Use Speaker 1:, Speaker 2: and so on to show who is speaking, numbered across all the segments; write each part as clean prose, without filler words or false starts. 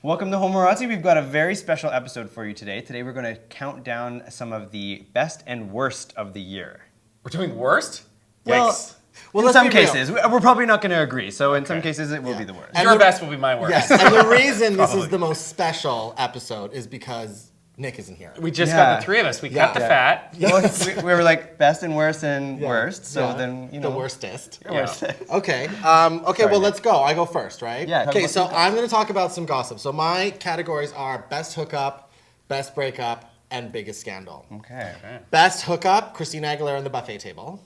Speaker 1: Welcome to Homorazzi. We've got a very special episode for you today. Today we're going to count down some of the best and worst of the year.
Speaker 2: We're doing worst?
Speaker 1: Well,
Speaker 2: Yikes.
Speaker 1: in some cases. We're probably not going to agree, so in some cases it will be the worst.
Speaker 2: And your best will be my worst.
Speaker 3: Yes, and the reason this is the most special episode is because Nick isn't here.
Speaker 2: We just got the three of us. We cut the fat.
Speaker 1: Well, we were like best and worst and worst, so then, you know.
Speaker 3: The worstest.
Speaker 1: Worstest.
Speaker 3: Okay. Well, let's go. I go first, right?
Speaker 1: Yeah.
Speaker 3: Okay, so I'm going to talk about some gossip. So my categories are best hookup, best breakup, and biggest scandal.
Speaker 1: Okay.
Speaker 3: Best hookup, Christina Aguilera on the buffet table.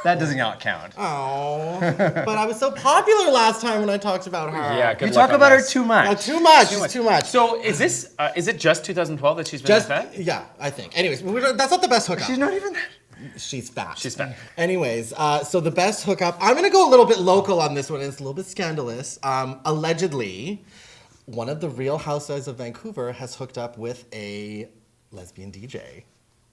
Speaker 1: That does not count.
Speaker 3: Oh, but I was so popular last time when I talked about her.
Speaker 2: Yeah, good
Speaker 1: You
Speaker 2: luck
Speaker 1: talk
Speaker 2: on
Speaker 1: about her
Speaker 2: this.
Speaker 1: too much.
Speaker 3: Too much. It's too much.
Speaker 2: So is this, is it just 2012 that she's been
Speaker 3: Just,
Speaker 2: fat?
Speaker 3: yeah, I think. Anyways, that's not the best hookup.
Speaker 1: She's not even that.
Speaker 3: She's fat.
Speaker 2: She's fat.
Speaker 3: Anyways, so the best hookup, I'm gonna go a little bit local on this one, and it's a little bit scandalous. Allegedly, one of the Real Housewives of Vancouver has hooked up with a lesbian DJ.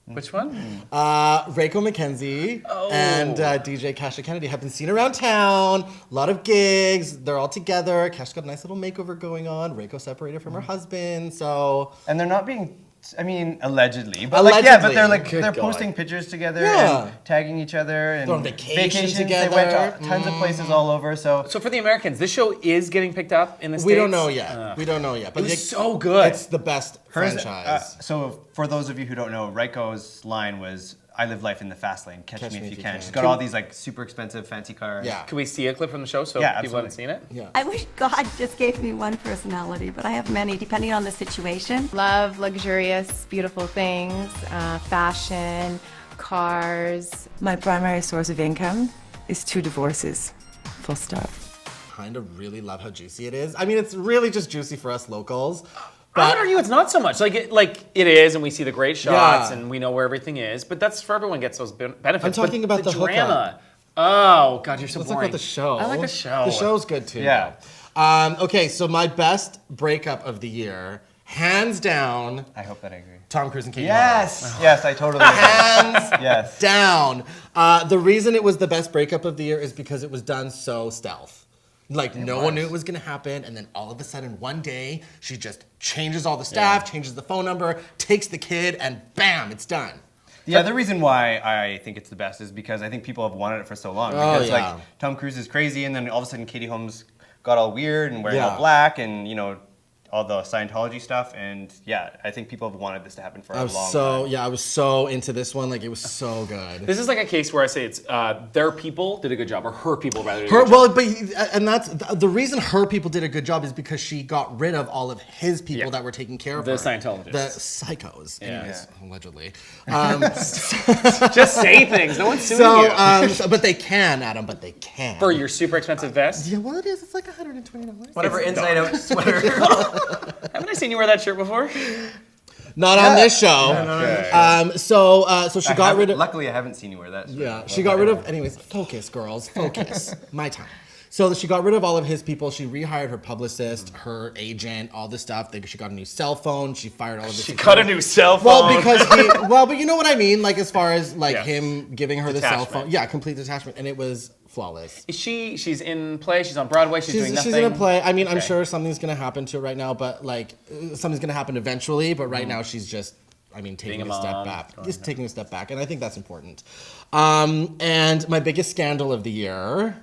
Speaker 2: Which one?
Speaker 3: Reiko McKenzie and DJ Kasha Kennedy have been seen around town. A lot of gigs. They're all together. Kasha's got a nice little makeover going on. Reiko separated from her husband, so...
Speaker 1: And they're not being, I mean, allegedly. But like, yeah, but they're like,
Speaker 3: Good
Speaker 1: they're
Speaker 3: God.
Speaker 1: posting pictures together
Speaker 3: Yeah.
Speaker 1: and tagging each other. And
Speaker 3: They're on vacation
Speaker 1: They went
Speaker 3: together.
Speaker 1: to tons of places all over, so.
Speaker 2: So for the Americans, this show is getting picked up in the States?
Speaker 3: We don't know yet. We don't know yet. But
Speaker 2: It was so good.
Speaker 3: It's the best franchise.
Speaker 1: So for those of you who don't know, Reiko's line was, "I live life in the fast lane. Catch me if you can." She's got all these like super expensive fancy cars.
Speaker 3: Yeah.
Speaker 2: Can we see a clip from the show so
Speaker 1: Yeah,
Speaker 2: people haven't seen it?
Speaker 3: Yeah.
Speaker 4: I wish God just gave me one personality, but I have many, depending on the situation.
Speaker 5: Love luxurious, beautiful things, fashion, cars.
Speaker 6: My primary source of income is 2 divorces. Full stop.
Speaker 3: Kind of really love how juicy it is. I mean, it's really just juicy for us locals.
Speaker 2: I would argue it's not so much. Like it is, and we see the great shots,
Speaker 3: Yeah.
Speaker 2: and we know where everything is. But that's for everyone gets those benefits.
Speaker 3: I'm talking
Speaker 2: But
Speaker 3: about the
Speaker 2: drama. Oh God, you're so
Speaker 3: Let's talk
Speaker 2: boring.
Speaker 3: about the show.
Speaker 2: I like the show.
Speaker 3: The show's good too.
Speaker 1: Yeah.
Speaker 3: Okay, so my best breakup of the year, hands down,
Speaker 1: I hope that I agree.
Speaker 3: Tom Cruise and Katie
Speaker 1: Yes, yes, I totally agree.
Speaker 3: Hands
Speaker 1: Yes.
Speaker 3: down. The reason it was the best breakup of the year is because it was done so stealth. Like, no one knew it was gonna happen, and then all of a sudden, one day, she just changes all the staff, changes the phone number, takes the kid, and bam, it's done.
Speaker 1: The other reason why I think it's the best is because I think people have wanted it for so long. Because
Speaker 3: yeah.
Speaker 1: like Tom Cruise is crazy, and then all of a sudden Katie Holmes got all weird and wearing
Speaker 3: Yeah.
Speaker 1: all black, and you know, all the Scientology stuff, and yeah, I think people have wanted this to happen for a long time.
Speaker 3: I was so into this one, like, it was so good.
Speaker 2: This is like a case where I say it's their people did a good job, or her people rather did a good job.
Speaker 3: Well, and that's the reason her people did a good job is because she got rid of all of his people that were taking care of
Speaker 2: The
Speaker 3: her.
Speaker 2: Scientologists.
Speaker 3: The psychos, anyways, allegedly.
Speaker 2: Just say things. No one's suing you.
Speaker 3: But they can, Adam, but they can.
Speaker 2: For your super expensive vest.
Speaker 3: Yeah, well, it is. It's like $120.
Speaker 1: Whatever inside out sweater.
Speaker 2: Haven't I seen you wear that shirt before?
Speaker 3: Not on this show.
Speaker 2: Okay.
Speaker 3: So she got rid of.
Speaker 1: Luckily, I haven't seen you wear that.
Speaker 3: Yeah, she got rid of. Anyways, focus, girls, focus. My time. So she got rid of all of his people. She rehired her publicist, her agent, all this stuff. She got a new cell phone. She fired all of this.
Speaker 2: She got a new cell phone.
Speaker 3: Well, because but you know what I mean. Like as far as like
Speaker 2: Yes.
Speaker 3: him giving her the cell
Speaker 2: Detachment.
Speaker 3: phone. Yeah, complete detachment, and it was flawless.
Speaker 2: Is she's in play. She's on Broadway. She's doing nothing.
Speaker 3: She's gonna play. I mean, I'm
Speaker 2: Okay.
Speaker 3: sure something's gonna happen to her right now, but like something's gonna happen eventually. But right now, she's just, I mean, taking
Speaker 2: Being a
Speaker 3: a step
Speaker 2: mom.
Speaker 3: back. Just taking a step back, and I think that's important. And my biggest scandal of the year,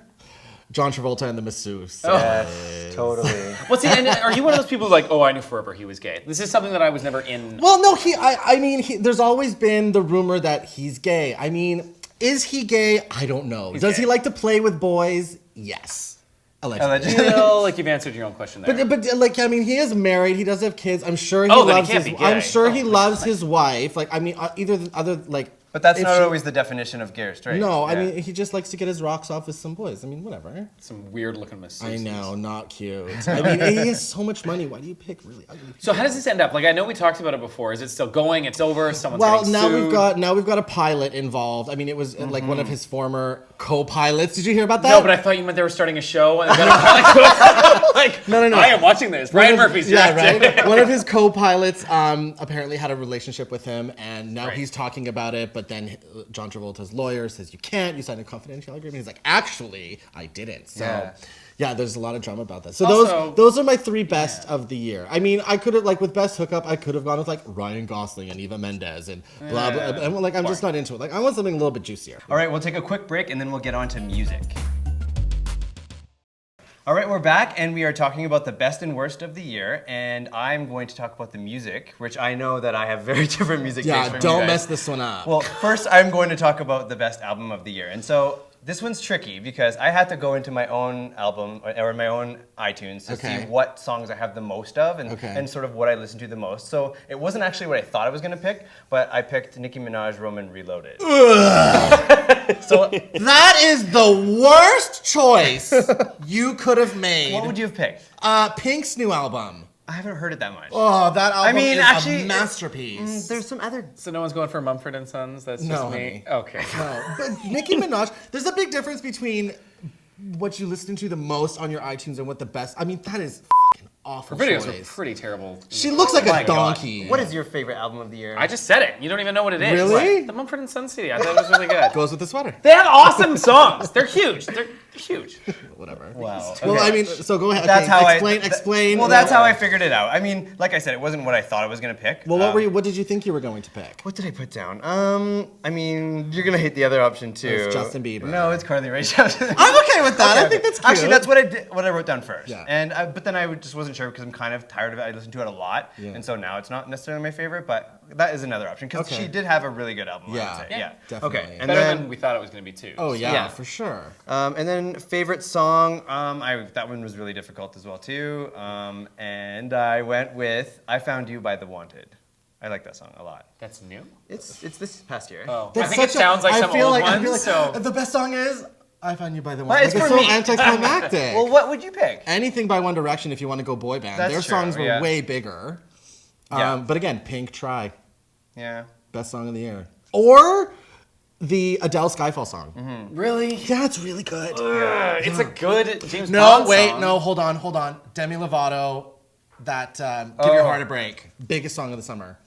Speaker 3: John Travolta and the masseuse.
Speaker 1: Yes, totally.
Speaker 2: Well, see, and are you one of those people who like, oh, I knew forever he was gay? This is something that I was never in.
Speaker 3: Well, no, I mean, there's always been the rumor that he's gay. I mean, is he gay? I don't know. Does
Speaker 2: gay.
Speaker 3: he like to play with boys? Yes. Allegedly.
Speaker 2: I feel like you've answered your own question there.
Speaker 3: But like, I mean, he is married. He does have kids. I'm sure he
Speaker 2: Oh, then he
Speaker 3: loves
Speaker 2: can't
Speaker 3: his.
Speaker 2: be gay.
Speaker 3: I'm sure he
Speaker 2: Oh,
Speaker 3: loves his wife. Like, I mean, either the other like.
Speaker 1: But that's
Speaker 3: if
Speaker 1: not
Speaker 3: she-
Speaker 1: always the definition of gay or straight.
Speaker 3: No, I
Speaker 1: Yeah.
Speaker 3: mean, he just likes to get his rocks off with some boys. I mean, whatever.
Speaker 2: Some weird looking masseuse.
Speaker 3: I know, not cute. I mean, he has so much money. Why do you pick really ugly people?
Speaker 2: So how does this end up? Like, I know we talked about it before. Is it still going? It's over? Someone's
Speaker 3: Well,
Speaker 2: getting
Speaker 3: now
Speaker 2: sued?
Speaker 3: we've got a pilot involved. I mean, it was like one of his former co-pilots. Did you hear about that?
Speaker 2: No, but I thought you meant they were starting a show and they got like,
Speaker 3: No.
Speaker 2: I am watching this. Brian Murphy's directing.
Speaker 3: right. One of his co-pilots apparently had a relationship with him, and now
Speaker 2: Right.
Speaker 3: he's talking about it. but then John Travolta's lawyer says you can't. You signed a confidential agreement. He's like, actually, I didn't. So. Yeah, there's a lot of drama about that. So
Speaker 2: Also,
Speaker 3: those are my 3 best of the year. I mean, I could have like with best hookup, I could have gone with like Ryan Gosling and Eva Mendes and blah blah. And like I'm just not into it. Like I want something a little bit juicier.
Speaker 1: All right, we'll take a quick break and then we'll get on to music. All right, we're back and we are talking about the best and worst of the year, and I'm going to talk about the music, which I know that I have very different music tastes from you
Speaker 3: don't
Speaker 1: guys.
Speaker 3: mess this one up.
Speaker 1: Well, first I'm going to talk about the best album of the year, and so this one's tricky because I had to go into my own album or my own iTunes to see what songs I have the most of and sort of what I listen to the most. So it wasn't actually what I thought I was going to pick, but I picked Nicki Minaj, Roman Reloaded. So
Speaker 3: that is the worst choice you could have made.
Speaker 1: what would you have picked?
Speaker 3: Pink's new album.
Speaker 1: I haven't heard it that much.
Speaker 3: Oh, that album is
Speaker 1: actually,
Speaker 3: a masterpiece.
Speaker 1: There's some other.
Speaker 2: So no one's going for Mumford and Sons. That's just
Speaker 3: No,
Speaker 2: me.
Speaker 3: honey.
Speaker 2: Okay.
Speaker 3: No, but Nicki Minaj, there's a big difference between what you listen to the most on your iTunes and what the best. I mean, that is fucking awful.
Speaker 2: Her videos
Speaker 3: choice.
Speaker 2: are pretty terrible.
Speaker 3: She looks like
Speaker 2: my
Speaker 3: a
Speaker 2: God.
Speaker 3: donkey.
Speaker 1: What is your favorite album of the year?
Speaker 2: I just said it. You don't even know what it is.
Speaker 3: Really?
Speaker 2: What? The Mumford and Sons CD. I thought it was really good.
Speaker 3: Goes with the sweater.
Speaker 2: They have awesome songs. They're huge. They're huge.
Speaker 3: Whatever.
Speaker 1: Wow.
Speaker 3: Well,
Speaker 1: Okay.
Speaker 3: I mean, so go ahead.
Speaker 1: That's
Speaker 3: Okay,
Speaker 1: how
Speaker 3: explain.
Speaker 1: Well, that's how I figured it out. I mean, like I said, it wasn't what I thought I was gonna pick.
Speaker 3: Well, what did you think you were going to pick?
Speaker 1: What did I put down? I mean, you're gonna hate the other option too.
Speaker 3: It's Justin Bieber.
Speaker 1: No, it's Carly Rae Jepsen.
Speaker 3: I'm okay with that. I think that's cute.
Speaker 1: Actually, that's what I did. What I wrote down first.
Speaker 3: Yeah.
Speaker 1: And but then I just wasn't sure because I'm kind of tired of it. I listened to it a lot, and so now it's not necessarily my favorite. But that is another option because she did have a really good album.
Speaker 3: Yeah.
Speaker 1: I would say.
Speaker 2: Yeah,
Speaker 3: definitely.
Speaker 1: Okay. And
Speaker 2: Better
Speaker 1: then
Speaker 2: than we thought it was going to be too.
Speaker 3: Oh yeah,
Speaker 1: Yeah.
Speaker 3: for sure.
Speaker 1: and then favorite song. That one was really difficult as well too. And I went with "I Found You" by The Wanted. I like that song a lot.
Speaker 2: That's new.
Speaker 1: It's this past year.
Speaker 2: Oh,
Speaker 3: That's
Speaker 2: I think it
Speaker 3: such a-
Speaker 2: sounds like
Speaker 3: I
Speaker 2: some
Speaker 3: feel
Speaker 2: old
Speaker 3: like, I
Speaker 2: ones.
Speaker 3: feel like
Speaker 2: So
Speaker 3: the best song is "I Found You" by The One.
Speaker 1: But it's
Speaker 3: Like,
Speaker 1: for
Speaker 3: so
Speaker 1: me.
Speaker 3: anticlimactic.
Speaker 1: Well, what would you pick?
Speaker 3: Anything by One Direction if you want to go boy band.
Speaker 1: That's
Speaker 3: Their
Speaker 1: true,
Speaker 3: songs were
Speaker 1: yeah.
Speaker 3: way bigger.
Speaker 1: Yeah.
Speaker 3: But again, Pink, Try,
Speaker 1: Yeah.
Speaker 3: best song of the year. Or the Adele Skyfall song.
Speaker 2: really,
Speaker 3: Yeah, it's really good.
Speaker 2: it's a good James
Speaker 3: No,
Speaker 2: Bond
Speaker 3: wait,
Speaker 2: song.
Speaker 3: no, hold on. Demi Lovato, that Give Your Heart a Break. Biggest song of the summer.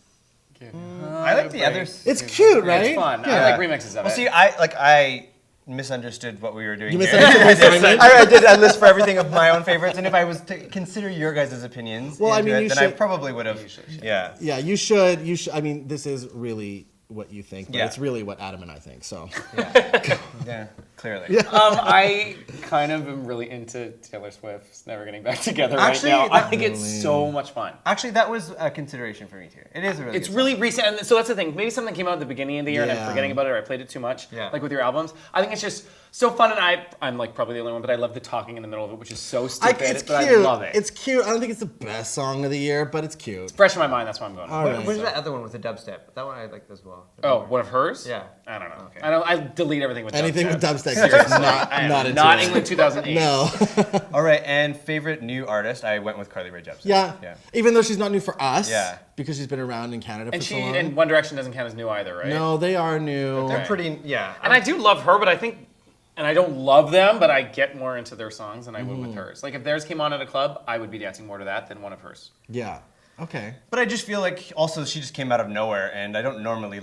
Speaker 1: I like the others.
Speaker 3: It's cute,
Speaker 2: Yeah,
Speaker 3: right?
Speaker 2: it's fun.
Speaker 3: Yeah.
Speaker 2: I like remixes of
Speaker 1: Well,
Speaker 2: it.
Speaker 1: see, I misunderstood what we were doing.
Speaker 3: You
Speaker 1: here.
Speaker 3: misunderstood the assignment?
Speaker 1: I did a list for everything of my own favorites, and if I was to consider your guys' opinions,
Speaker 3: Well, I
Speaker 1: into
Speaker 3: mean,
Speaker 1: it,
Speaker 3: you
Speaker 1: then I
Speaker 3: should-
Speaker 1: probably would have. Yeah.
Speaker 3: Yeah, you should. I mean, this is really what you think, but
Speaker 1: Yeah.
Speaker 3: it's really what Adam and I think. So
Speaker 1: Yeah. Clearly.
Speaker 2: I kind of am really into Taylor Swift's Never Getting Back Together
Speaker 1: Actually,
Speaker 2: right now. I
Speaker 1: that-
Speaker 2: think it's so much fun.
Speaker 1: Actually, that was a consideration for me too. It is a really.
Speaker 2: It's
Speaker 1: good
Speaker 2: really recent, and so that's the thing. Maybe something came out at the beginning of the year, and I'm
Speaker 3: Yeah.
Speaker 2: forgetting about it, or I played it too much.
Speaker 1: Yeah.
Speaker 2: Like with your albums, I think it's just so fun, and I'm like probably the only one, but I love the talking in the middle of it, which is so stupid.
Speaker 3: it's
Speaker 2: but
Speaker 3: cute.
Speaker 2: I love it.
Speaker 3: It's cute. I don't think it's the best song of the year, but it's cute.
Speaker 2: fresh in my mind. That's why I'm going.
Speaker 3: All
Speaker 1: What,
Speaker 3: right.
Speaker 1: where's that other one with the dubstep? That one I liked as well.
Speaker 2: Oh, one of hers?
Speaker 1: Yeah.
Speaker 2: I don't know.
Speaker 1: Okay.
Speaker 2: I delete everything with
Speaker 3: Anything
Speaker 2: dubstep.
Speaker 3: with dubstep, just
Speaker 2: I am
Speaker 3: not into
Speaker 2: not
Speaker 3: it.
Speaker 2: England 2008.
Speaker 3: No.
Speaker 1: All right, and favorite new artist, I went with Carly Rae Jepsen.
Speaker 3: Yeah.
Speaker 1: Yeah.
Speaker 3: Even though she's not new for us.
Speaker 1: Yeah.
Speaker 3: Because she's been around in Canada
Speaker 2: And
Speaker 3: for so
Speaker 2: she
Speaker 3: long.
Speaker 2: and One Direction doesn't count as new either, right?
Speaker 3: No, they are new.
Speaker 1: They're pretty. Yeah.
Speaker 2: And I do love her, but I think, and I don't love them, but I get more into their songs than I would with
Speaker 3: Mm-hmm.
Speaker 2: hers. Like if theirs came on at a club, I would be dancing more to that than one of hers.
Speaker 3: Yeah. Okay.
Speaker 1: But I just feel like also she just came out of nowhere, and I don't normally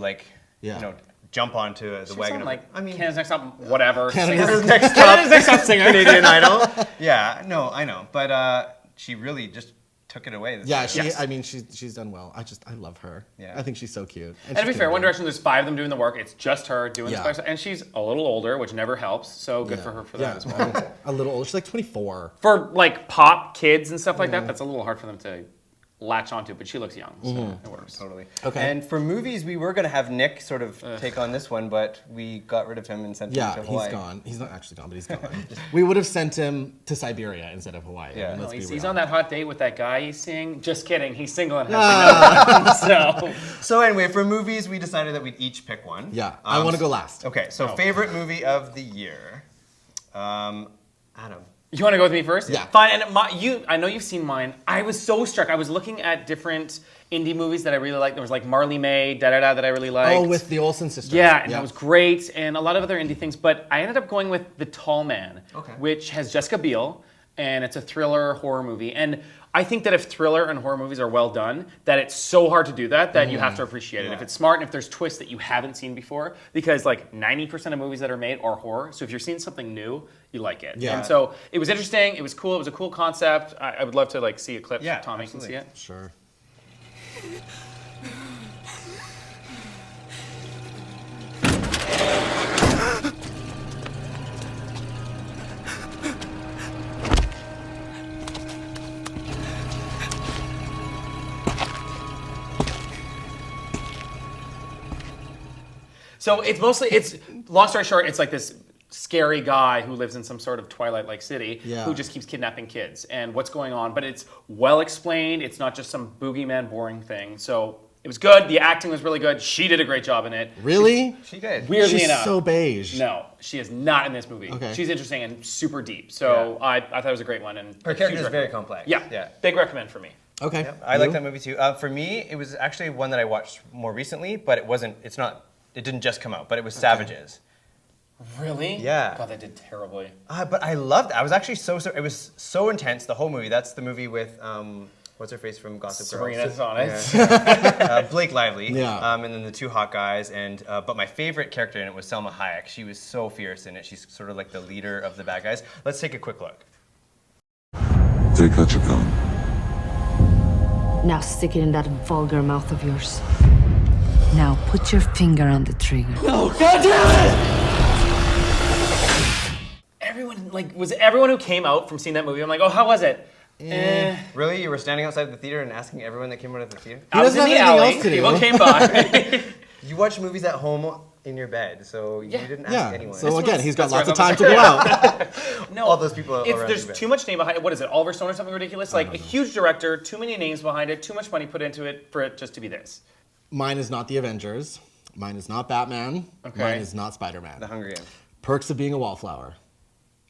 Speaker 3: Yeah.
Speaker 1: jump onto the
Speaker 2: She was
Speaker 1: wagon.
Speaker 2: on,
Speaker 1: of,
Speaker 2: like
Speaker 1: I mean,
Speaker 2: Canada's Next Top, whatever.
Speaker 3: Canada's
Speaker 2: singer.
Speaker 1: next
Speaker 2: Canada's Next Top singer.
Speaker 1: Canadian Idol. Yeah, no, I know, but she really just took it away. This
Speaker 3: Yeah,
Speaker 1: year.
Speaker 3: I mean, she's done well. I love her.
Speaker 1: Yeah.
Speaker 3: I think she's so cute.
Speaker 2: And to be fair, One Direction, there's 5 of them doing the work. It's just her doing
Speaker 3: Yeah.
Speaker 2: the stuff. And she's a little older, which never helps. So good for her for that as well.
Speaker 3: A little older. She's like 24.
Speaker 2: For like pop kids and stuff like that, that's a little hard for them to latch onto, but she looks young, so it works.
Speaker 1: Totally.
Speaker 3: Okay.
Speaker 1: And for movies, we were gonna have Nick sort of take on this one, but we got rid of him and sent him
Speaker 3: Yeah,
Speaker 1: to
Speaker 3: he's
Speaker 1: Hawaii.
Speaker 3: gone. He's not actually gone, but he's gone. We would have sent him to Siberia instead of Hawaii.
Speaker 1: Yeah.
Speaker 3: I mean, let's
Speaker 2: He's,
Speaker 3: be
Speaker 2: he's
Speaker 3: real.
Speaker 2: on that hot date with that guy he's seeing. Just kidding. He's single and has so
Speaker 1: So anyway, for movies, we decided that we'd each pick one.
Speaker 3: Yeah, I want to go last.
Speaker 1: Okay, so favorite movie of the year, Adam.
Speaker 2: you want to go with me first?
Speaker 3: Yeah.
Speaker 2: Fine. And I know you've seen mine. I was so struck. I was looking at different indie movies that I really liked. There was like Marley May, Da Da Da that I really liked.
Speaker 3: Oh, with the Olsen sisters.
Speaker 2: Yeah, and that was great, and a lot of other indie things. But I ended up going with The Tall Man,
Speaker 1: Okay.
Speaker 2: which has Jessica Biel, and it's a thriller horror movie. And I think that if thriller and horror movies are well done, that it's so hard to do that you have to appreciate it. If it's smart and if there's twists that you haven't seen before, because like 90% of movies that are made are horror. So if you're seeing something new, you like it.
Speaker 3: Yeah.
Speaker 2: And so it was interesting. It was cool. It was a cool concept. I would love to like see a clip so Tommy can see it.
Speaker 3: Sure.
Speaker 2: So it's long story short, it's like this scary guy who lives in some sort of Twilight-like city who just keeps kidnapping kids and what's going on. But it's well explained. It's not just some boogeyman boring thing. So it was good. The acting was really good. She did a great job in it.
Speaker 3: Really?
Speaker 1: She did.
Speaker 2: Weirdly
Speaker 3: She's
Speaker 2: enough.
Speaker 3: so beige.
Speaker 2: No, she is not in this movie.
Speaker 3: Okay.
Speaker 2: She's interesting and super deep. So I thought it was a great one. And
Speaker 1: Her character is very complex.
Speaker 2: Yeah. Big recommend for me.
Speaker 3: Okay.
Speaker 1: Yep, I like that movie too. For me, it was actually one that I watched more recently, but it didn't just come out, but it was Savages.
Speaker 2: Really?
Speaker 1: Yeah.
Speaker 2: God, that did terribly.
Speaker 1: But I loved it. I was actually it was so intense, the whole movie. That's the movie with, what's her face from Gossip Girl?
Speaker 2: Serena's on it.
Speaker 1: Blake Lively.
Speaker 3: Yeah.
Speaker 1: And then the two hot guys. But my favorite character in it was Selma Hayek. She was so fierce in it. She's sort of like the leader of the bad guys. Let's take a quick look.
Speaker 7: Take out your gun.
Speaker 8: Now stick it in that vulgar mouth of yours.
Speaker 6: Now put your finger on the trigger.
Speaker 2: Everyone who came out from seeing that movie, I'm like, oh, how was it?
Speaker 1: Really? You were standing outside the theater and asking everyone that came out of the theater?
Speaker 2: I was in the alley. People came by.
Speaker 1: You watch movies at home in your bed, so you didn't ask anyone.
Speaker 3: So again, he's got
Speaker 2: That's
Speaker 3: lots
Speaker 2: right,
Speaker 3: of time to go out.
Speaker 2: No,
Speaker 1: all those people around
Speaker 2: there's
Speaker 1: you.
Speaker 2: too much name behind it. What is it? Oliver Stone or something ridiculous? Like a huge director, too many names behind it, too much money put into it for it just to be this.
Speaker 3: Mine is not the Avengers. Mine is not Batman.
Speaker 2: Okay.
Speaker 3: Mine is not Spider-Man.
Speaker 1: The Hunger Games.
Speaker 3: Perks of Being a Wallflower.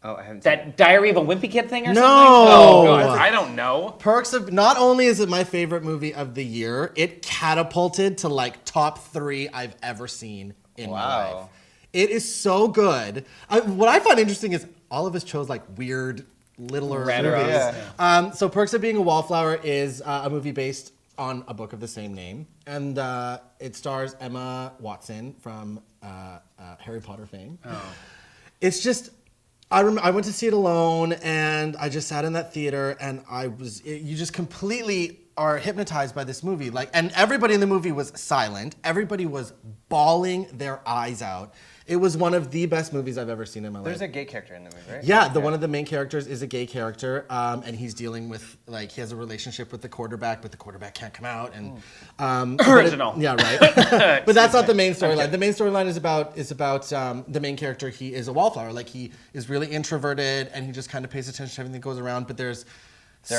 Speaker 1: Oh, I haven't seen
Speaker 2: That Diary of a Wimpy Kid thing or
Speaker 3: No!
Speaker 2: something? Oh, God. I don't know.
Speaker 3: Perks of, not only is it my favorite movie of the year, it catapulted to like top 3 I've ever seen in my life. It is so good. What I find interesting is all of us chose like weird, littler movies. So Perks of Being a Wallflower is a movie based on a book of the same name. And it stars Emma Watson from Harry Potter fame. It's just, I went to see it alone and I just sat in that theater and you just completely are hypnotized by this movie. And everybody in the movie was silent. Everybody was bawling their eyes out. It was one of the best movies I've ever seen in my life.
Speaker 1: There's a gay character in the movie, right?
Speaker 3: Yeah, one of the main characters is a gay character, and he's dealing with, he has a relationship with the quarterback, but the quarterback can't come out. And
Speaker 2: Original.
Speaker 3: yeah, right. But that's not the main storyline. Okay. The main storyline is about the main character. He is a wallflower. He is really introverted, and he just kind of pays attention to everything that goes around. But there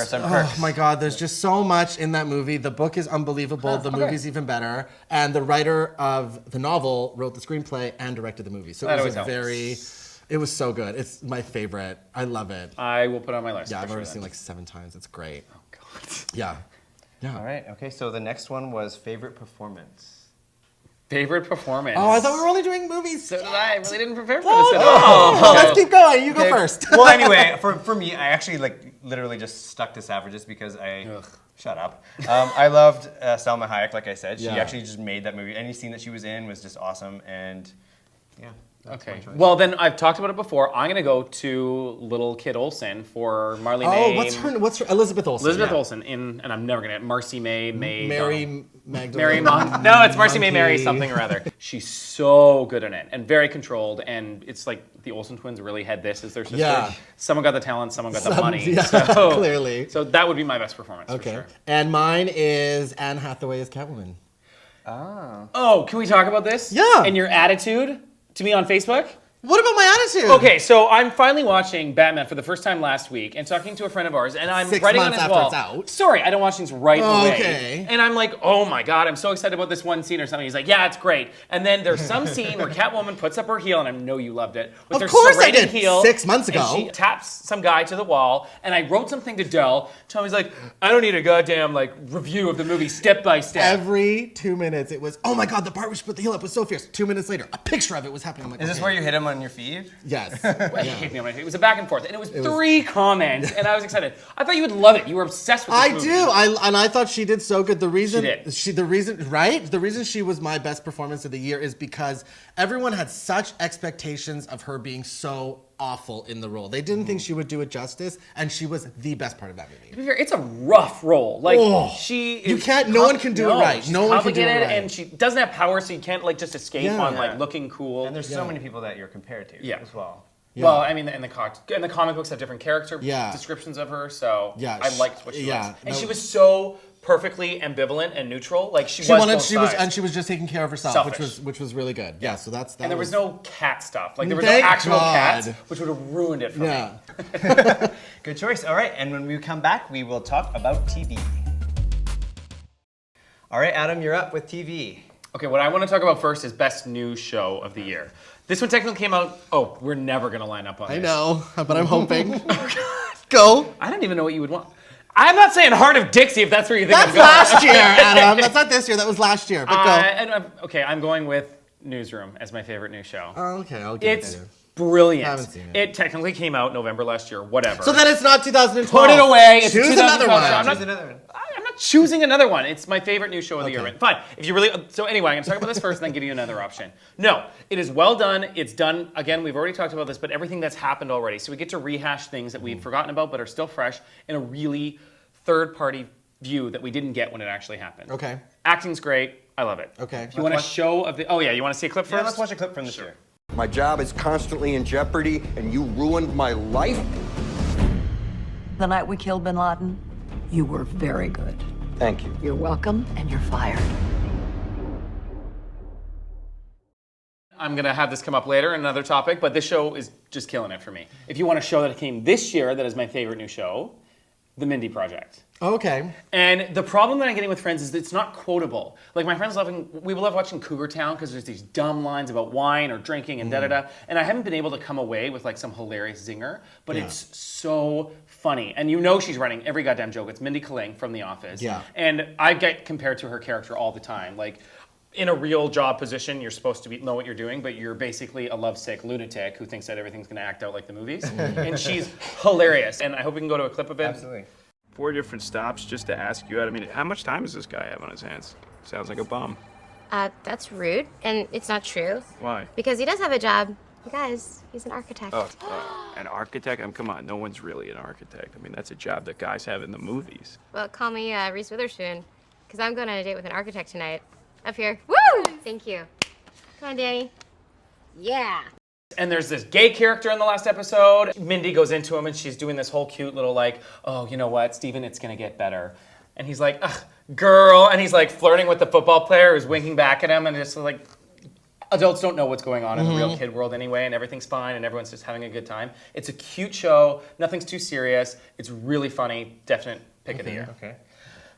Speaker 3: are some perks. Oh my God, there's just so much in that movie. The book is unbelievable. The movie's even better. And the writer of the novel wrote the screenplay and directed the movie. So it was so good. It's my favorite. I love it.
Speaker 2: I will put it on my list.
Speaker 3: Yeah, I've already seen 7 times. It's great.
Speaker 2: Oh God.
Speaker 3: Yeah.
Speaker 1: All right. Okay. So the next one was favorite performance.
Speaker 2: Favorite performance.
Speaker 3: Oh, I thought we were only doing movies.
Speaker 2: So did I. I really didn't prepare for this at all.
Speaker 3: No, let's keep going. You go first.
Speaker 1: Well, anyway, for me, I actually literally just stuck to Savages because shut up. I loved Selma Hayek, like I said. She actually just made that movie. Any scene that she was in was just awesome, and yeah.
Speaker 2: Okay. Well, then I've talked about it before. I'm going to go to Little Kid Olsen for Marley May.
Speaker 3: What's her? Elizabeth Olsen.
Speaker 2: Elizabeth Olsen and I'm never going to, Marcy May.
Speaker 3: Mary Magdalene.
Speaker 2: No, it's Marcy May Mary something or other. She's so good in it and very controlled. And it's like the Olsen twins really had this as their sister. Yeah. Someone got the talent, someone got the money.
Speaker 3: Yeah,
Speaker 2: so,
Speaker 3: clearly.
Speaker 2: So that would be my best performance for sure.
Speaker 3: And mine is Anne Hathaway as Catwoman.
Speaker 2: Oh, can we talk about this?
Speaker 3: Yeah.
Speaker 2: And your attitude to me on Facebook?
Speaker 3: What about my attitude?
Speaker 2: Okay, so I'm finally watching Batman for the first time last week and talking to a friend of ours, and I'm
Speaker 3: 6
Speaker 2: writing on
Speaker 3: months
Speaker 2: his
Speaker 3: after
Speaker 2: wall.
Speaker 3: it's out.
Speaker 2: Sorry, I don't watch things right away.
Speaker 3: Okay.
Speaker 2: And I'm like, oh my God, I'm so excited about this one scene or something. He's like, yeah, it's great. And then there's some scene where Catwoman puts up her heel, and I know you loved it. With
Speaker 3: of course I did.
Speaker 2: Heel,
Speaker 3: 6 months ago.
Speaker 2: And she taps some guy to the wall, and I wrote something to Dell. Tommy's like, I don't need a goddamn review of the movie step by step.
Speaker 3: Every 2 minutes, it was, oh my God, the part where she put the heel up was so fierce. 2 minutes later, a picture of it was happening. I'm like,
Speaker 1: is this where you hit him on your feed?
Speaker 3: Yes.
Speaker 2: Well, hit me on my feed. It was a back and forth, and it was 3 comments, and I was excited. I thought you would love it. You were obsessed with this movie.
Speaker 3: I thought she did so good. The reason
Speaker 2: She did.
Speaker 3: the reason she was my best performance of the year is because everyone had such expectations of her being so awful in the role. They didn't think she would do it justice, and she was the best part of that movie.
Speaker 2: To be fair, it's a rough role. Like she is.
Speaker 3: You can't. No one can do it right.
Speaker 2: She's
Speaker 3: No one can do it
Speaker 2: complicated,
Speaker 3: right.
Speaker 2: and she doesn't have power, so you can't like just escape on like looking cool.
Speaker 1: And there's so many people that you're compared to as well.
Speaker 3: Yeah.
Speaker 2: Well, I mean, and the comic books have different character descriptions of her, so
Speaker 3: Yeah,
Speaker 2: I liked what she was. And
Speaker 3: no.
Speaker 2: she was so perfectly ambivalent and neutral. Like she
Speaker 3: was just taking care of herself,
Speaker 2: Selfish.
Speaker 3: which was really good. Yeah, so that's that.
Speaker 2: And there was no cat stuff. Like there was
Speaker 3: Thank
Speaker 2: no actual
Speaker 3: God.
Speaker 2: cats, which would have ruined it for me.
Speaker 3: Yeah.
Speaker 1: Good choice. All right, and when we come back, we will talk about TV. All right, Adam, you're up with TV.
Speaker 2: Okay, what I want to talk about first is best new show of the year. This one technically came out. Oh, we're never gonna line up on this.
Speaker 3: I know, but I'm hoping. Go.
Speaker 2: I don't even know what you would want. I'm not saying Heart of Dixie if that's where you think
Speaker 3: That's
Speaker 2: I'm going.
Speaker 3: last year, Adam. That's not this year. That was last year. But go.
Speaker 2: Okay, I'm going with Newsroom as my favorite new show.
Speaker 3: Oh, okay, I'll give
Speaker 2: It's
Speaker 3: it to you.
Speaker 2: brilliant.
Speaker 3: I haven't seen it.
Speaker 2: It technically came out November last year. Whatever.
Speaker 3: So then it's not 2012.
Speaker 2: put it away. It's
Speaker 3: Choose
Speaker 2: 2012
Speaker 3: another one.
Speaker 2: show. I'm not-
Speaker 1: Choose another one.
Speaker 2: I'm not choosing another one. It's my favorite new show of the year.
Speaker 3: Okay.
Speaker 2: Fine. If you really. So anyway, I'm going to talk about this first and then give you another option. No, it is well done. It's done. Again, we've already talked about this, but everything that's happened already. So we get to rehash things that we've forgotten about but are still fresh in a really third-party view that we didn't get when it actually happened.
Speaker 3: Okay.
Speaker 2: Acting's great. I love it.
Speaker 3: Okay.
Speaker 2: If you want a show of the. Oh, yeah, you want to see a clip first?
Speaker 1: Yeah, let's watch a clip from this year.
Speaker 9: My job is constantly in jeopardy, and you ruined my life?
Speaker 10: The night we killed bin Laden, you were very good.
Speaker 9: Thank you.
Speaker 10: You're welcome, and you're fired.
Speaker 2: I'm going to have this come up later in another topic, but this show is just killing it for me. If you want a show that came this year that is my favorite new show, The Project.
Speaker 3: Okay.
Speaker 2: And the problem that I'm getting with Friends is that it's not quotable. Like my friends we love watching Cougar Town because there's these dumb lines about wine or drinking and da-da-da. And I haven't been able to come away with like some hilarious zinger, but it's so funny. And you know she's writing every goddamn joke. It's Mindy Kaling from The Office.
Speaker 3: Yeah.
Speaker 2: And I get compared to her character all the time. Like in a real job position, you're supposed to know what you're doing, but you're basically a lovesick lunatic who thinks that everything's going to act out like the movies. And she's hilarious. And I hope we can go to a clip of it.
Speaker 1: Absolutely.
Speaker 11: 4 different stops just to ask you out. I mean, how much time does this guy have on his hands? Sounds like a bum.
Speaker 5: That's rude, and it's not true.
Speaker 11: Why?
Speaker 5: Because he does have a job. Guys, he's an architect.
Speaker 11: An architect? Come on, no one's really an architect. I mean, that's a job that guys have in the movies.
Speaker 5: Well, call me Reese Witherspoon, because I'm going on a date with an architect tonight. Up here. Woo! Thank you. Come on, Danny. Yeah.
Speaker 2: And there's this gay character in the last episode. Mindy goes into him and she's doing this whole cute little like, oh, you know what, Steven, it's gonna get better. And he's like, ugh, girl. And he's like flirting with the football player who's winking back at him and just like, adults don't know what's going on in the real kid world anyway, and everything's fine and everyone's just having a good time. It's a cute show, nothing's too serious. It's really funny, definite pick of the year.
Speaker 1: Okay.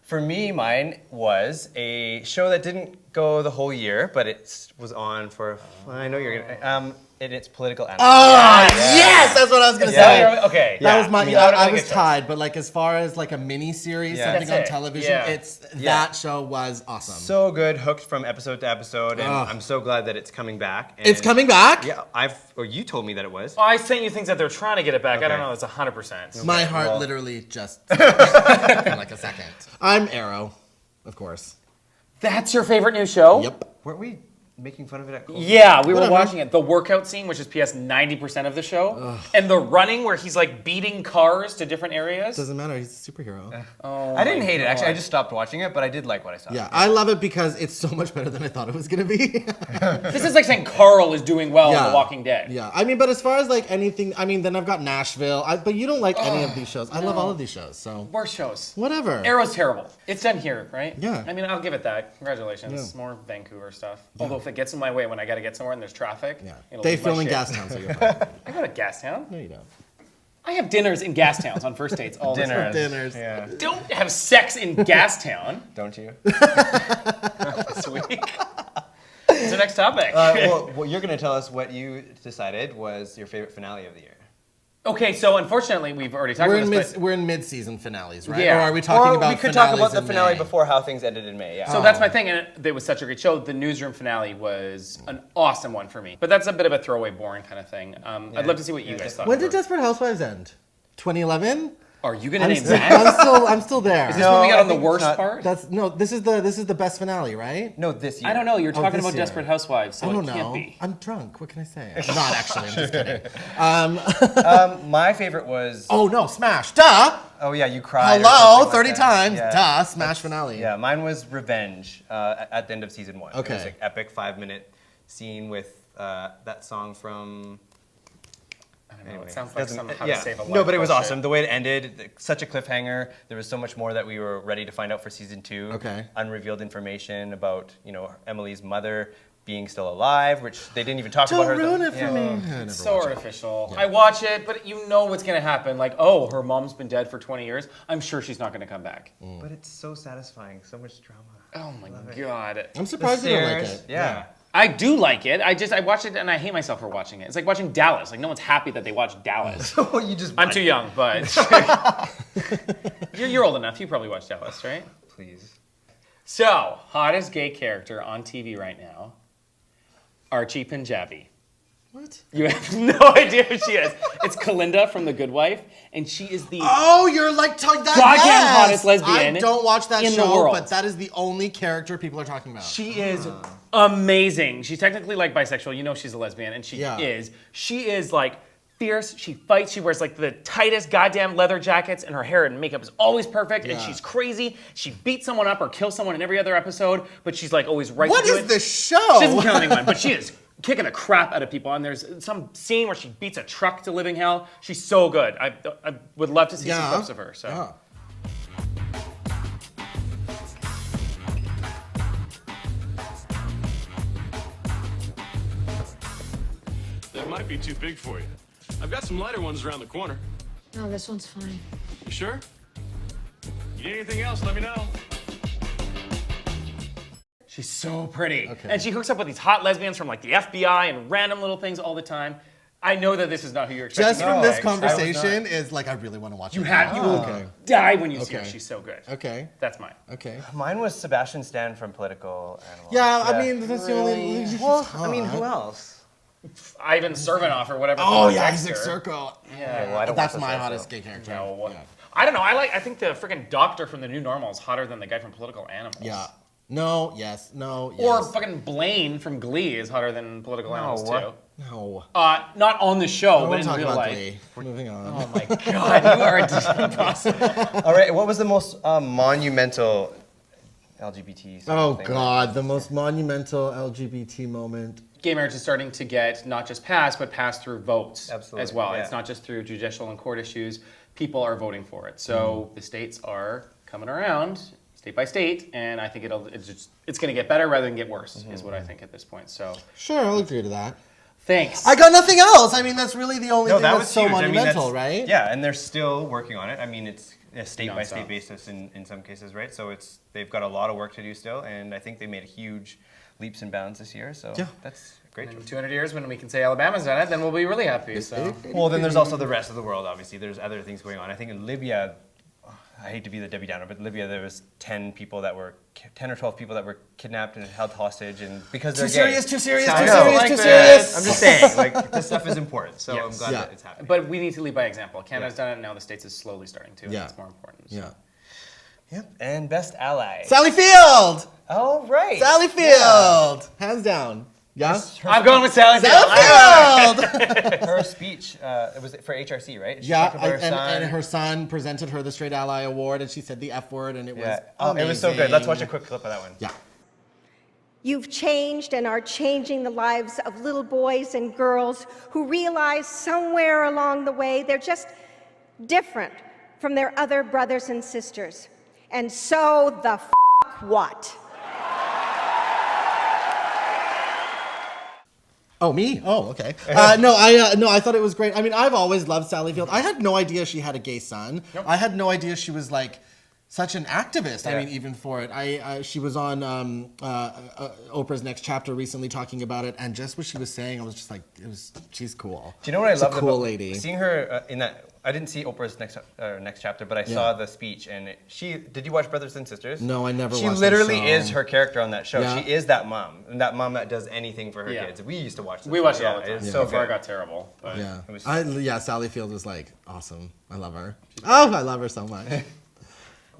Speaker 1: For me, mine was a show that didn't go the whole year, but it was on for, I know you're gonna, and it's political analysis.
Speaker 3: Oh, yes! That's what I was going to say.
Speaker 1: Okay.
Speaker 3: That was my,
Speaker 1: I mean,
Speaker 3: I
Speaker 1: really
Speaker 3: was
Speaker 1: good
Speaker 3: tied, but like as far as like a mini series, something on
Speaker 2: That's it.
Speaker 3: television,
Speaker 2: Yeah.
Speaker 3: that show was awesome.
Speaker 1: So good, hooked from episode to episode, and I'm so glad that it's coming back. And
Speaker 3: It's coming back?
Speaker 1: Yeah, or you told me that it was.
Speaker 2: Oh, I sent you things that they're trying to get it back. I don't know, it's 100%.
Speaker 3: My heart literally just in like a second. I'm Arrow, of course.
Speaker 2: That's your favorite new show?
Speaker 3: Yep.
Speaker 1: Weren't we making fun of it at Cold?
Speaker 2: Yeah, we were
Speaker 3: Whatever.
Speaker 2: watching it. The workout scene, which is PS 90% of the show, and the running where he's like beating cars to different areas.
Speaker 3: Doesn't matter, he's a superhero.
Speaker 1: I didn't hate it, actually. I just stopped watching it, but I did like what I saw.
Speaker 3: Yeah, I love it because it's so much better than I thought it was going to be.
Speaker 2: This is like saying Carl is doing well in The Walking Dead.
Speaker 3: Yeah, I mean, but as far as like anything, I mean, then I've got Nashville, but you don't like any of these shows. I love all of these shows, so.
Speaker 2: Worst shows.
Speaker 3: Whatever.
Speaker 2: Arrow's terrible. It's done here, right?
Speaker 3: Yeah.
Speaker 2: I mean, I'll give it that. Congratulations. More Vancouver stuff. Although if it gets in my way when I got to get somewhere and there's traffic, it'll
Speaker 3: They
Speaker 2: lose my
Speaker 3: film in
Speaker 2: shit.
Speaker 3: Gastown, so you're fine.
Speaker 2: I go to Gastown.
Speaker 3: No, you don't.
Speaker 2: I have dinners in Gastowns on first dates all the time.
Speaker 3: Dinners.
Speaker 1: Yeah.
Speaker 2: Don't have sex in Gastown.
Speaker 1: Don't you?
Speaker 2: This week. What's the next topic?
Speaker 1: Well, you're going to tell us what you decided was your favorite finale of the year.
Speaker 2: Okay, so unfortunately, we've already talked about this.
Speaker 3: We're in mid-season finales, right?
Speaker 2: Yeah.
Speaker 3: Or are we talking about
Speaker 1: we could talk about the
Speaker 3: in
Speaker 1: finale
Speaker 3: May?
Speaker 1: before how things ended in May. Yeah.
Speaker 2: So that's my thing, and it was such a great show. The newsroom finale was an awesome one for me, but that's a bit of a throwaway, boring kind of thing. I'd love to see what you guys thought.
Speaker 3: When did Desperate Housewives end? 2011?
Speaker 2: Are you gonna name that?
Speaker 3: I'm still there.
Speaker 2: Is this when we got on the worst part?
Speaker 3: This is the best finale, right?
Speaker 1: No, this year.
Speaker 2: I don't know. You're talking
Speaker 3: this
Speaker 2: about
Speaker 3: year.
Speaker 2: Desperate Housewives, so
Speaker 3: I don't
Speaker 2: it can't
Speaker 3: know.
Speaker 2: be.
Speaker 3: I'm drunk. What can I say? Not actually. I'm just kidding.
Speaker 1: My favorite was.
Speaker 3: Oh no, Smash! Duh.
Speaker 1: Oh yeah, you cried. or
Speaker 3: Hello,
Speaker 1: something
Speaker 3: 30
Speaker 1: like that.
Speaker 3: times.
Speaker 1: Yeah.
Speaker 3: Duh. Smash finale.
Speaker 1: Yeah, mine was Revenge at the end of season 1. It
Speaker 3: Okay.
Speaker 1: was like epic 5-minute scene with that song from.
Speaker 2: I don't know.
Speaker 1: Anyway,
Speaker 2: It sounds like some How
Speaker 1: yeah.
Speaker 2: to Save a Life
Speaker 1: No, but it was
Speaker 2: bullshit.
Speaker 1: awesome. The way it ended, such a cliffhanger. There was so much more that we were ready to find out for season 2.
Speaker 3: Okay.
Speaker 1: Unrevealed information about Emily's mother being still alive, which they didn't even talk
Speaker 3: Don't
Speaker 1: about her.
Speaker 3: ruin it for me.
Speaker 2: It's so artificial. I watch it, but you know what's gonna happen. Like, oh, her mom's been dead for 20 years. I'm sure she's not gonna come back.
Speaker 1: But it's so satisfying. So much drama.
Speaker 2: Oh my god.
Speaker 3: I'm surprised you don't like
Speaker 1: Stairs,
Speaker 3: it.
Speaker 1: Yeah.
Speaker 2: I do like it. I watch it and I hate myself for watching it. It's like watching Dallas. Like no one's happy that they watched Dallas.
Speaker 1: You just.
Speaker 2: I'm too young, but you're old enough. You probably watched Dallas, right?
Speaker 1: Please.
Speaker 2: So, hottest gay character on TV right now, Archie Punjabi.
Speaker 3: What?
Speaker 2: You have no idea who she is. It's Kalinda from The Good Wife, and she is the
Speaker 3: Oh, you're like that.
Speaker 2: goddamn
Speaker 3: Yes!
Speaker 2: hottest lesbian
Speaker 3: I don't watch that
Speaker 2: in the
Speaker 3: show,
Speaker 2: world.
Speaker 3: but that is the only character people are talking about.
Speaker 2: She is amazing. She's technically like bisexual. You know she's a lesbian, and she is. She is like fierce. She fights. She wears like the tightest goddamn leather jackets, and her hair and makeup is always perfect. And she's crazy. She beats someone up or kills someone in every other episode, but she's like always right
Speaker 3: What
Speaker 2: to do
Speaker 3: is
Speaker 2: it.
Speaker 3: this show?
Speaker 2: She doesn't kill anyone, but she is kicking the crap out of people. And there's some scene where she beats a truck to living hell. She's so good. I would love to see some clips of her. So.
Speaker 3: Yeah.
Speaker 11: That might be too big for you. I've got some lighter ones around the corner.
Speaker 8: No, this one's fine.
Speaker 11: You sure? You need anything else, let me know.
Speaker 2: She's so pretty. And she hooks up with these hot lesbians from like the FBI and random little things all the time. I know that this is not who you're expecting.
Speaker 3: Just from this conversation is like I really want to watch it.
Speaker 2: You will die when you see her. She's so good.
Speaker 3: Okay.
Speaker 2: That's mine.
Speaker 3: Okay.
Speaker 1: Mine was Sebastian Stan from Political Animals.
Speaker 3: Yeah, I mean that's the only.
Speaker 1: Well, I mean, who else?
Speaker 2: Ivan Servanoff or whatever.
Speaker 3: Oh
Speaker 2: from
Speaker 3: yeah,
Speaker 2: Dexter.
Speaker 3: Isaac Serco.
Speaker 1: Yeah, well, I don't
Speaker 3: That's
Speaker 1: watch
Speaker 3: my
Speaker 1: those
Speaker 3: hottest
Speaker 1: shows,
Speaker 3: gay character.
Speaker 2: No.
Speaker 3: Yeah.
Speaker 2: I don't know. I think the freaking doctor from The New Normal is hotter than the guy from Political Animals.
Speaker 3: Yeah. No. Yes. No. Yes.
Speaker 2: Or fucking Blaine from Glee is hotter than Political Animals too.
Speaker 3: No.
Speaker 2: Not on the show,
Speaker 3: I
Speaker 2: but
Speaker 3: want
Speaker 2: in
Speaker 3: to talk
Speaker 2: real
Speaker 3: about
Speaker 2: life.
Speaker 3: Glee. Moving on.
Speaker 2: Oh my god, you are a impossible.
Speaker 1: All right, what was the most monumental LGBT?
Speaker 3: Oh
Speaker 1: thing?
Speaker 3: God, the most monumental LGBT moment.
Speaker 2: Gay marriage is starting to get not just passed, but passed through votes
Speaker 1: Absolutely,
Speaker 2: as well.
Speaker 1: yeah.
Speaker 2: It's not just through judicial and court issues. People are voting for it. So the states are coming around, state by state, and I think it's going to get better rather than get worse, is what I think at this point. So
Speaker 3: Sure, I'll agree to that.
Speaker 2: thanks.
Speaker 3: I got nothing else. I mean, that's really the only
Speaker 1: No,
Speaker 3: thing
Speaker 1: that
Speaker 3: that's
Speaker 1: was
Speaker 3: so
Speaker 1: huge. I mean,
Speaker 3: monumental,
Speaker 1: that's-
Speaker 3: right?
Speaker 1: Yeah, and they're still working on it. I mean, it's a state-by-state
Speaker 2: Nonstop.
Speaker 1: basis in some cases, right? So they've got a lot of work to do still, and I think they made huge leaps and bounds this year. So that's great.
Speaker 2: In 200 years, when we can say Alabama's done it, then we'll be really happy. So.
Speaker 1: Well, then there's also the rest of the world, obviously. There's other things going on. I think in Libya, I hate to be the Debbie Downer, but in Libya there was 10 or 12 people that were kidnapped and held hostage, and because they're gay.
Speaker 3: Too serious,
Speaker 1: I
Speaker 3: too
Speaker 1: know.
Speaker 3: serious,
Speaker 1: Like
Speaker 3: too
Speaker 1: that.
Speaker 3: serious.
Speaker 1: I'm just saying, like, this stuff is important, so I'm
Speaker 2: Yes.
Speaker 1: glad
Speaker 3: Yeah.
Speaker 1: that it's happening.
Speaker 2: But we need to lead by example. Canada's done it, and now the States is slowly starting to, and
Speaker 3: Yeah.
Speaker 2: that's more important. So.
Speaker 3: Yeah.
Speaker 1: Yep, and best ally.
Speaker 3: Sally Field.
Speaker 1: Oh, right.
Speaker 3: Sally Field. Hands down. Yeah.
Speaker 2: I'm going with Sally Field.
Speaker 3: Sally Field.
Speaker 1: Her speech, it was for HRC, right? She
Speaker 3: Yeah,
Speaker 1: talked about her son.
Speaker 3: and her son presented her the Straight Ally Award, and she said the F word, and it was
Speaker 1: Yeah.
Speaker 3: amazing.
Speaker 1: It was so good. Let's watch a quick clip of that one.
Speaker 3: Yeah.
Speaker 12: You've changed and are changing the lives of little boys and girls who realize somewhere along the way they're just different from their other brothers and sisters. And so the what?
Speaker 3: Oh, me? Oh, okay. No, I thought it was great. I mean, I've always loved Sally Field. I had no idea she had a gay son.
Speaker 2: Nope.
Speaker 3: I had no idea she was like such an activist. I mean, even for it. She was on Oprah's Next Chapter recently talking about it, and just what she was saying, I was just like, she's cool.
Speaker 1: Do you know what I love
Speaker 3: about cool
Speaker 1: lady? Seeing her in that. I didn't see Oprah's next chapter, but I saw the speech, and did you watch Brothers and Sisters?
Speaker 3: No, I never watched
Speaker 1: She
Speaker 3: the
Speaker 1: literally
Speaker 3: show.
Speaker 1: is her character on that show.
Speaker 3: Yeah.
Speaker 1: She is that mom, and that mom that does anything for her kids. We used to watch this.
Speaker 2: We watched it all the time.
Speaker 1: So
Speaker 2: before
Speaker 1: good.
Speaker 2: I got terrible. But
Speaker 3: Sally Field was like awesome. I love her. I love her so much.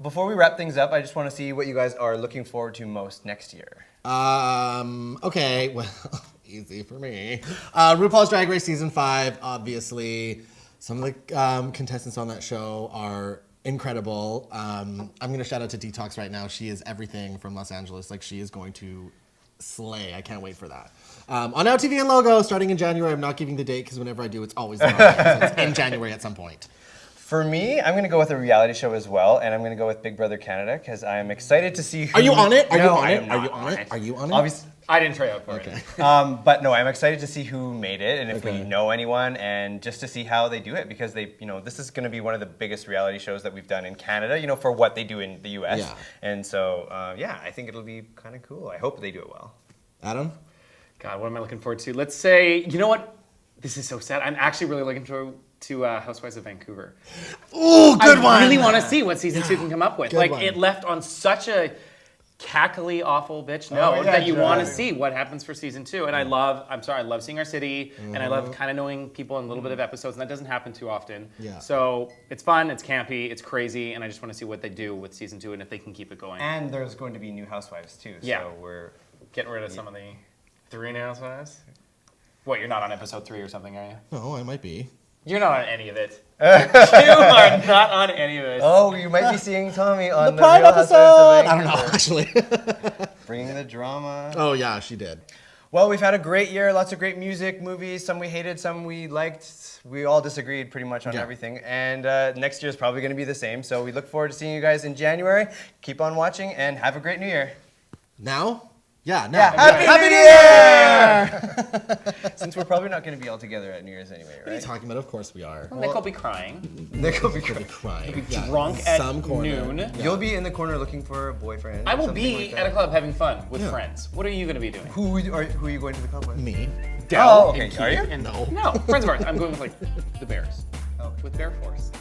Speaker 1: Before we wrap things up, I just want to see what you guys are looking forward to most next year.
Speaker 3: Okay, well, easy for me. RuPaul's Drag Race Season 5, obviously. Some of the contestants on that show are incredible. I'm going to shout out to Detox right now. She is everything from Los Angeles. Like, she is going to slay. I can't wait for that. On Now TV and Logo, starting in January. I'm not giving the date because whenever I do, it's always in January at some point.
Speaker 1: For me, I'm going to go with a reality show as well, and I'm going to go with Big Brother Canada because I'm excited to see who...
Speaker 3: Are you on it? Are you on
Speaker 1: it?
Speaker 3: Are you on it?
Speaker 1: Obviously,
Speaker 2: I didn't try out for it.
Speaker 1: But no, I'm excited to see who made it and if we know anyone, and just to see how they do it because this is going to be one of the biggest reality shows that we've done in Canada, for what they do in the U.S.
Speaker 3: Yeah.
Speaker 1: And so, I think it'll be kind of cool. I hope they do it well.
Speaker 3: Adam?
Speaker 2: God, what am I looking forward to? Let's say, you know what? This is so sad. I'm actually really looking forward to Housewives of Vancouver.
Speaker 3: Ooh, good one!
Speaker 2: I really want to see what season 2 can come up with.
Speaker 3: Good one.
Speaker 2: It left on such a cackly, awful bitch note that you want to see what happens for season 2. And I love seeing our city, and I love kind of knowing people in a little bit of episodes, and that doesn't happen too often.
Speaker 3: Yeah.
Speaker 2: So it's fun, it's campy, it's crazy, and I just want to see what they do with season 2 and if they can keep it going.
Speaker 1: And there's going to be new Housewives too, so we're
Speaker 2: getting rid of some of the 3 Housewives. What, you're not on episode 3 or something, are you?
Speaker 3: No, I might be.
Speaker 2: You're not on any of it. You are not on any of it.
Speaker 1: Oh, you might be seeing Tommy on the
Speaker 3: Prime
Speaker 1: Real
Speaker 3: episode!
Speaker 1: Housewives of
Speaker 3: I don't know, actually.
Speaker 1: Bringing the drama.
Speaker 3: Oh, yeah, she did.
Speaker 1: Well, we've had a great year, lots of great music, movies, some we hated, some we liked. We all disagreed pretty much on everything. And next year is probably going to be the same. So we look forward to seeing you guys in January. Keep on watching and have a great new year.
Speaker 3: Now? Yeah, now.
Speaker 1: Yeah, Happy New Year! Since we're probably not going to be all together at New Year's anyway, right?
Speaker 3: What are you talking about? Of course we are.
Speaker 2: Well, Nick will be crying.
Speaker 1: Nick will be crying.
Speaker 2: He'll be drunk at noon.
Speaker 3: Yeah.
Speaker 1: You'll be in the corner looking for a boyfriend.
Speaker 2: I will be at a club having fun with friends. What are you going to be doing?
Speaker 1: Who are you going to the club with?
Speaker 3: Me.
Speaker 2: Dell.
Speaker 1: Okay. Are you?
Speaker 2: No, friends of ours. I'm going with the Bears. Oh, with Bear Force.